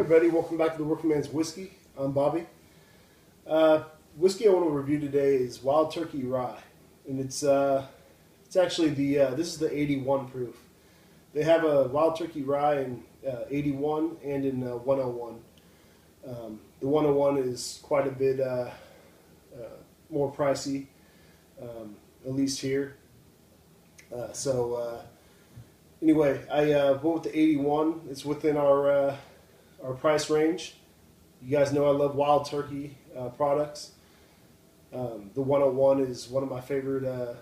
everybody, welcome back to the Working Man's Whiskey. I'm Bobby. Whiskey I want to review today is Wild Turkey Rye, and it's actually this is the 81 proof. They have a Wild Turkey Rye in 81 and in 101. The 101 is quite a bit more pricey, at least here. Anyway, I went with the 81. It's within our price range. You guys know I love Wild Turkey products. The 101 is one of my favorite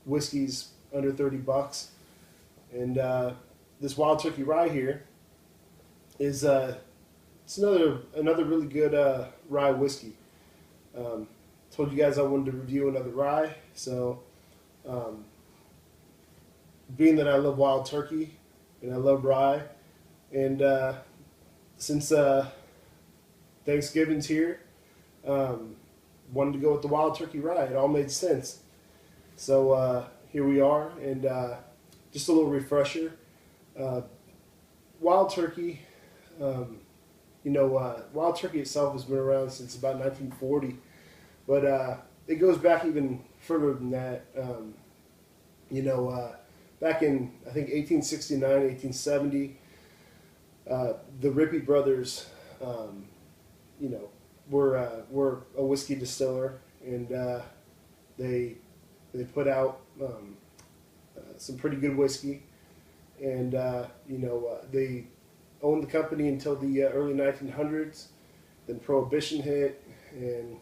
whiskeys, under 30 bucks. And this Wild Turkey Rye here is it's another really good rye whiskey. Told you guys I wanted to review another rye, so being that I love Wild Turkey and I love rye, and since Thanksgiving's here, wanted to go with the Wild Turkey Rye. It all made sense. So here we are, and just a little refresher. Wild Turkey, Wild Turkey itself has been around since about 1940, but it goes back even further than that. Back in, I think, 1869, 1870, the Rippey brothers, were a whiskey distiller, and they put out some pretty good whiskey, and they owned the company until the early 1900s. Then Prohibition hit, and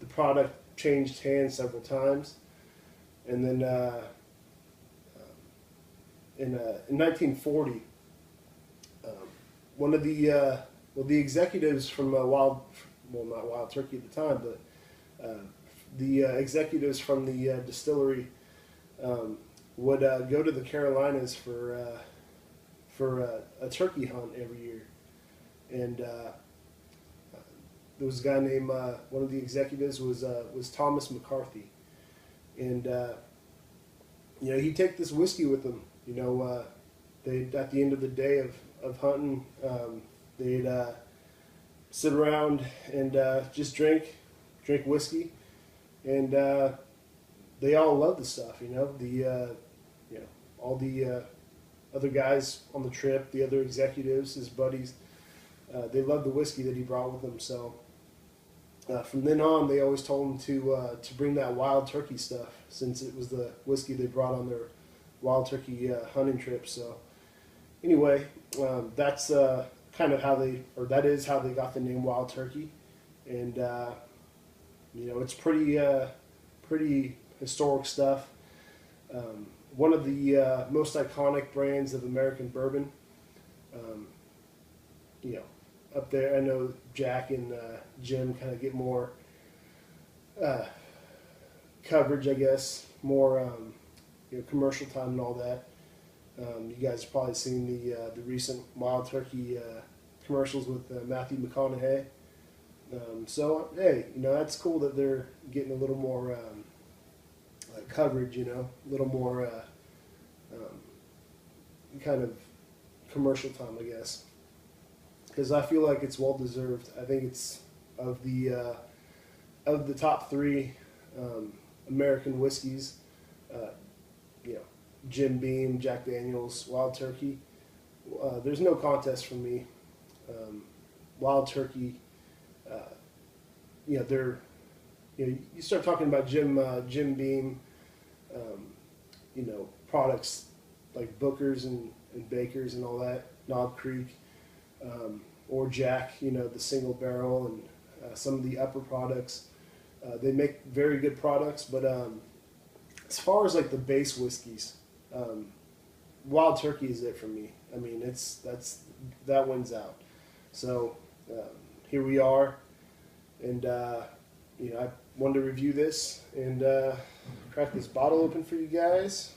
the product changed hands several times, and then in 1940, one of the executives from not Wild Turkey at the time, but the executives from the distillery would go to the Carolinas for a turkey hunt every year, and there was a guy named one of the executives was Thomas McCarthy, and he'd take this whiskey with him. They at the end of the day of hunting, they'd sit around and just drink whiskey, and they all loved the stuff. All the other guys on the trip, the other executives, his buddies, they loved the whiskey that he brought with him. So from then on, they always told him to bring that Wild Turkey stuff, since it was the whiskey they brought on their Wild Turkey hunting trips. So anyway, that's kind of that is how they got the name Wild Turkey, and it's pretty historic stuff. One of the most iconic brands of American bourbon. Up there, I know Jack and Jim kind of get more coverage, I guess, more commercial time and all that. You guys have probably seen the recent Wild Turkey commercials with Matthew McConaughey. So hey, that's cool that they're getting a little more coverage, a little more kind of commercial time, I guess, because I feel like it's well deserved. I think it's of the top three American whiskeys. Jim Beam, Jack Daniels, Wild Turkey. There's no contest for me. Wild Turkey. They're. You start talking about Jim Beam. Products like Booker's and Baker's and all that. Knob Creek, or Jack. The single barrel and some of the upper products. They make very good products, but as far as like the base whiskeys, Wild Turkey is it for me. I mean, that wins out. So here we are, and I wanted to review this and crack this bottle open for you guys.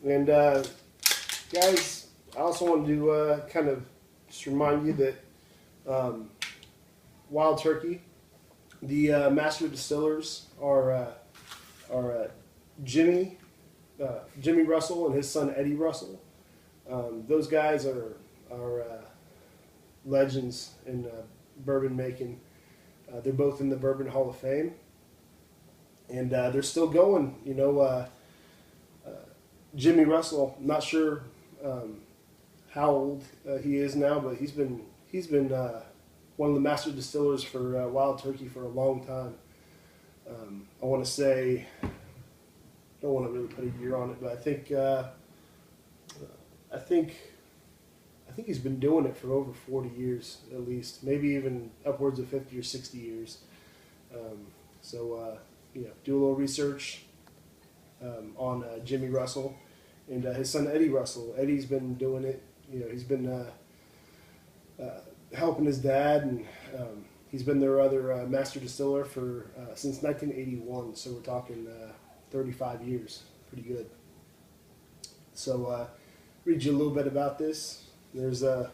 And guys, I also wanted to kind of just remind you that Wild Turkey The master distillers are Jimmy Russell and his son Eddie Russell. Those guys are legends in bourbon making. They're both in the Bourbon Hall of Fame, and they're still going. Jimmy Russell, not sure how old he is now, but he's been one of the master distillers for Wild Turkey for a long time. I want to say, don't want to really put a year on it, but I think he's been doing it for over 40 years at least, maybe even upwards of 50 or 60 years. Do a little research on Jimmy Russell and his son Eddie Russell. Eddie's been doing it. He's been helping his dad, and he's been their other master distiller for since 1981. So we're talking 35 years. Pretty good. So read you a little bit about this. There's it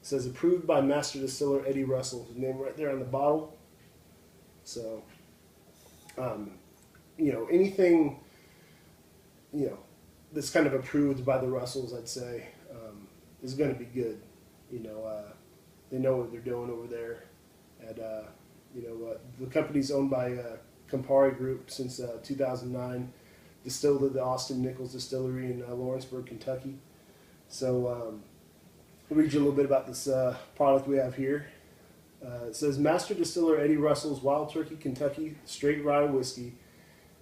says approved by master distiller Eddie Russell. His name right there on the bottle. So anything that's kind of approved by the Russells, I'd say, is going to be good. They know what they're doing over there. And, the company's owned by Campari Group since 2009, distilled at the Austin Nichols Distillery in Lawrenceburg, Kentucky. So I'll read you a little bit about this product we have here. It says, Master Distiller Eddie Russell's Wild Turkey Kentucky Straight Rye Whiskey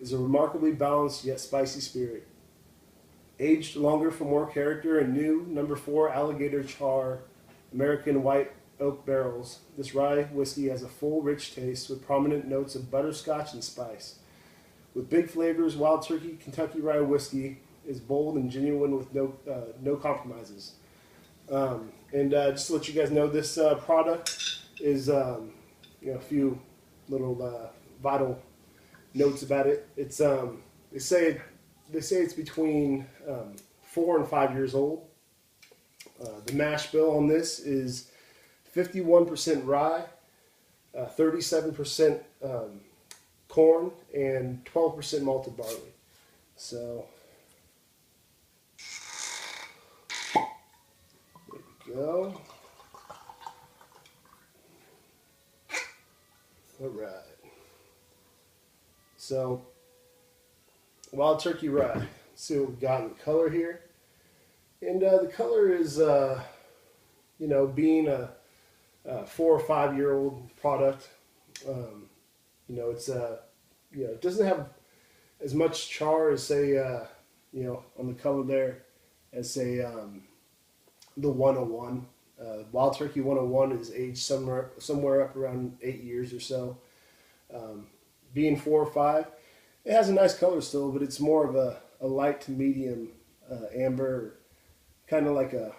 is a remarkably balanced yet spicy spirit. Aged longer for more character in new number 4 alligator char American white oak barrels, this rye whiskey has a full, rich taste with prominent notes of butterscotch and spice. With big flavors, Wild Turkey Kentucky Rye Whiskey is bold and genuine with no compromises. Just to let you guys know, this product is a few little vital notes about it. It's they say it's between 4 and 5 years old. The mash bill on this is 51% rye, 37% corn, and 12% malted barley. So there we go. All right. So Wild Turkey Rye. Let's see what we got in the color here. And the color is, being a 4 or 5 year old product, it's it doesn't have as much char as say, on the color there as say the 101. Wild Turkey 101 is aged somewhere up around 8 years or so. Being 4 or 5, it has a nice color still, but it's more of a light to medium amber, kind of like a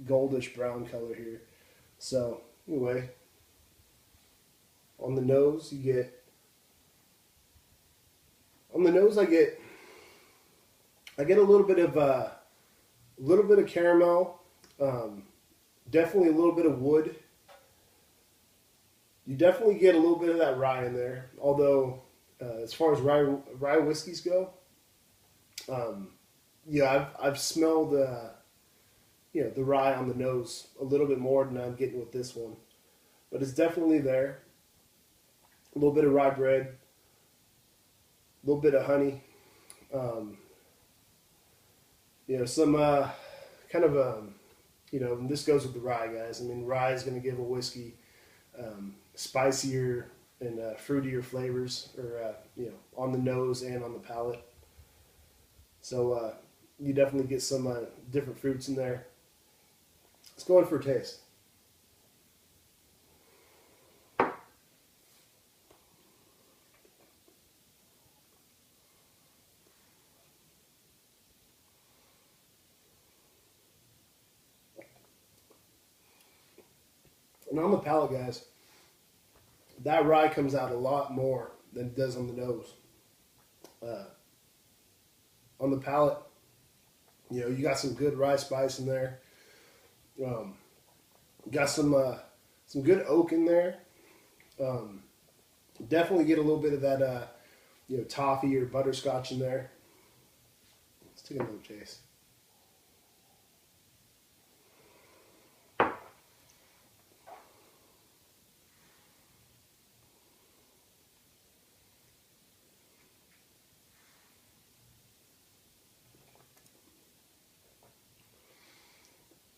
goldish brown color here. So anyway, on the nose I get a little bit of caramel, definitely a little bit of wood. You definitely get a little bit of that rye in there. Although, as far as rye whiskeys go, I've smelled the rye on the nose a little bit more than I'm getting with this one, but it's definitely there. A little bit of rye bread, a little bit of honey, some kind of and this goes with the rye, guys. I mean, rye is going to give a whiskey spicier and fruitier flavors, or on the nose and on the palate. So you definitely get some different fruits in there. Let's go in for a taste. And on the palate, guys, that rye comes out a lot more than it does on the nose. On the palate, you got some good rye spice in there. Got some some good oak in there. Definitely get a little bit of that, toffee or butterscotch in there. Let's take another taste.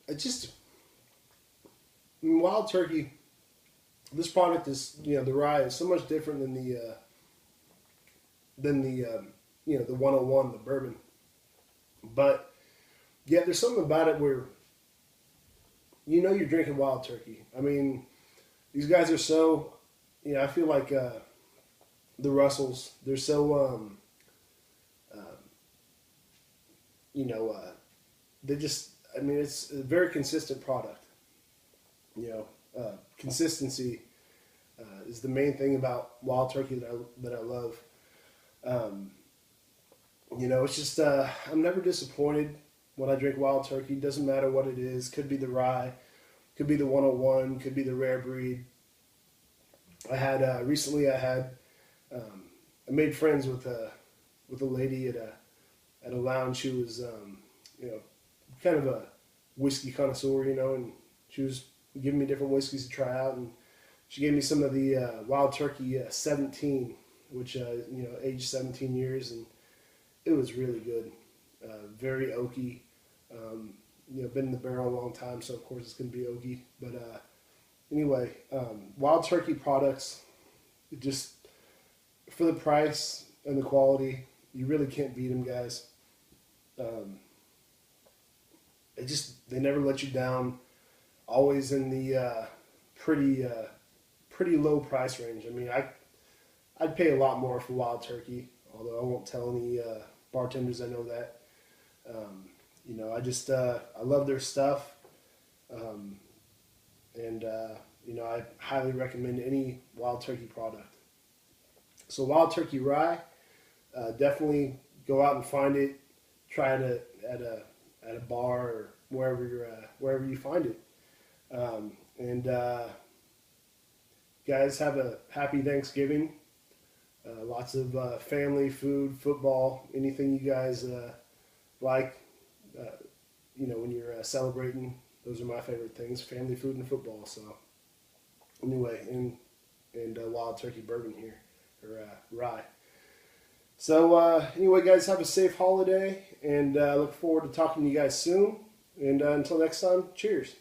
It just, Wild Turkey, this product is, the rye is so much different than the 101, the bourbon. But yeah, there's something about it where you're drinking Wild Turkey. I mean, these guys are so, I feel like the Russells, they're so, they just, I mean, it's a very consistent product. Consistency is the main thing about Wild Turkey that I love. It's just I'm never disappointed when I drink Wild Turkey. Doesn't matter what it is. Could be the rye, could be the 101, could be the rare breed. I had recently. I made friends with a lady at a lounge who was kind of a whiskey connoisseur, and she was giving me different whiskeys to try out, and she gave me some of the Wild Turkey 17, which aged 17 years, and it was really good. Very oaky. Been in the barrel a long time, so of course it's going to be oaky. But anyway, Wild Turkey products, just for the price and the quality, you really can't beat them, guys. They never let you down. Always in the pretty low price range. I mean, I'd pay a lot more for Wild Turkey, although I won't tell any bartenders I know that. I love their stuff, and I highly recommend any Wild Turkey product. So Wild Turkey Rye, definitely go out and find it. Try it at a bar or wherever you find it. Guys, have a happy Thanksgiving. Lots of family, food, football, anything you guys like. When you're celebrating, those are my favorite things: family, food, and football. So, anyway, and Wild Turkey bourbon here, or rye. So, anyway, guys, have a safe holiday, and look forward to talking to you guys soon. And until next time, cheers.